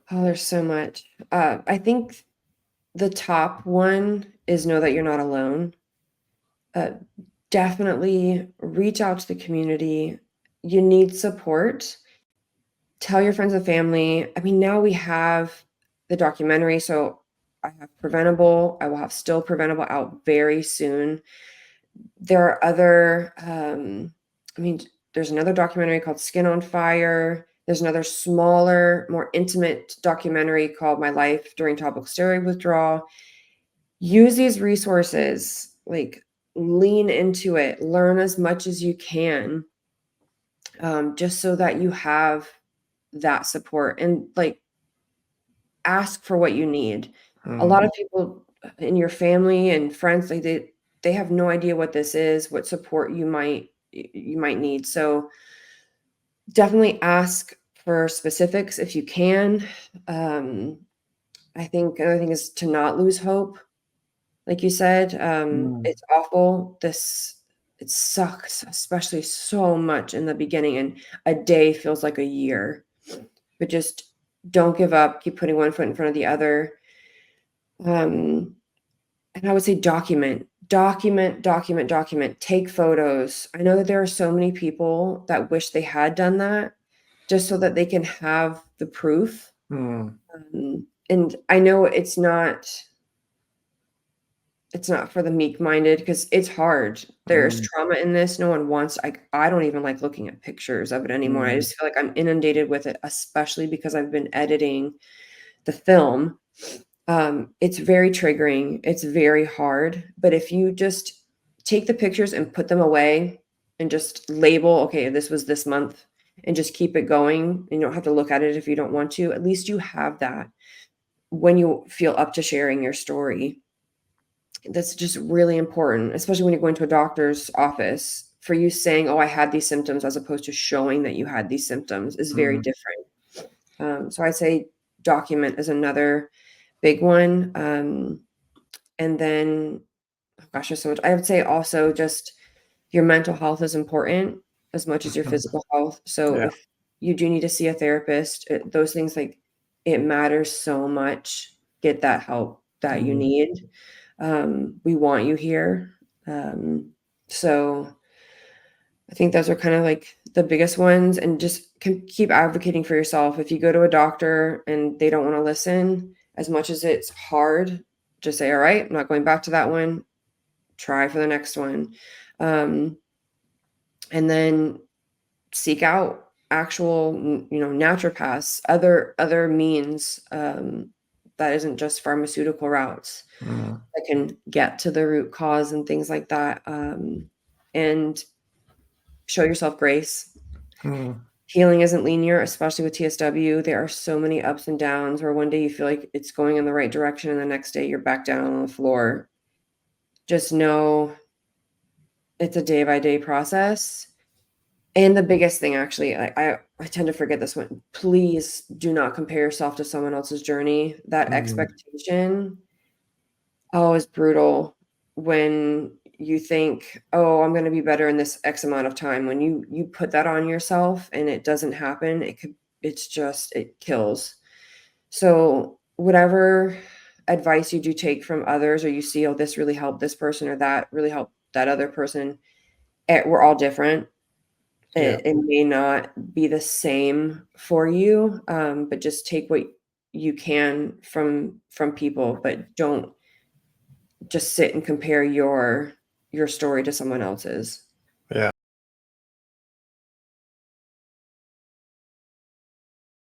Oh, there's so much. I think the top one is know that you're not alone. Uh, Definitely reach out to the community. You need support. Tell your friends and family. I mean, now we have the documentary, so I have Preventable. I will have Still Preventable out very soon. There are other, I mean, there's another documentary called Skin on Fire. There's another smaller, more intimate documentary called My Life During Topical Steroid Withdrawal. Use these resources, like lean into it, learn as much as you can, just so that you have that support and like ask for what you need. A lot of people in your family and friends, like they have no idea what this is, what support you might need. So definitely ask for specifics if you can. I think another thing is to not lose hope. Like you said, Mm. it's awful. It sucks, especially so much in the beginning, and a day feels like a year. But just don't give up. Keep putting one foot in front of the other. Um, and I would say document, document, document, document. Take photos. I know that there are so many people that wish they had done that, just so that they can have the proof. Mm. And I know it's not for the meek-minded because it's hard. There's Mm. trauma in this. No one wants I don't even like looking at pictures of it anymore. I Mm. just feel like I'm inundated with it, especially because I've been editing the film. It's very triggering. It's very hard. But if you just take the pictures and put them away and just label, okay, this was this month, and just keep it going, and you don't have to look at it if you don't want to. At least you have that when you feel up to sharing your story. That's just really important, especially when you're going to a doctor's office. For you saying, "Oh, I had these symptoms," as opposed to showing that you had these symptoms is very Mm. different. So I'd say document is another big one. And then, oh gosh, there's so much. I would say also just your mental health is important as much as your physical health. So Yeah. if you do need to see a therapist, those things, like, it matters so much. Get that help that you Mm. need. We want you here. Um, so I think those are kind of like the biggest ones, and just keep advocating for yourself. If you go to a doctor and they don't want to listen, as much as it's hard, just say, all right, I'm not going back to that one. Try for the next one. Um, and then seek out actual, naturopaths, other means, that isn't just pharmaceutical routes, Mm. that can get to the root cause and things like that. And show yourself grace. Mm. Healing isn't linear, especially with TSW. There are so many ups and downs where one day you feel like it's going in the right direction and the next day you're back down on the floor. Just know it's a day by day process. And the biggest thing, actually, I tend to forget this one. Please do not compare yourself to someone else's journey. That Mm. expectation, oh, is brutal when you think, "Oh, I'm gonna be better in this X amount of time." When you put that on yourself and it doesn't happen, it kills. So, whatever advice you do take from others, or you see, "Oh, this really helped this person," or "That really helped that other person," we're all different. Yeah. It may not be the same for you, but just take what you can from people, but don't just sit and compare your story to someone else's.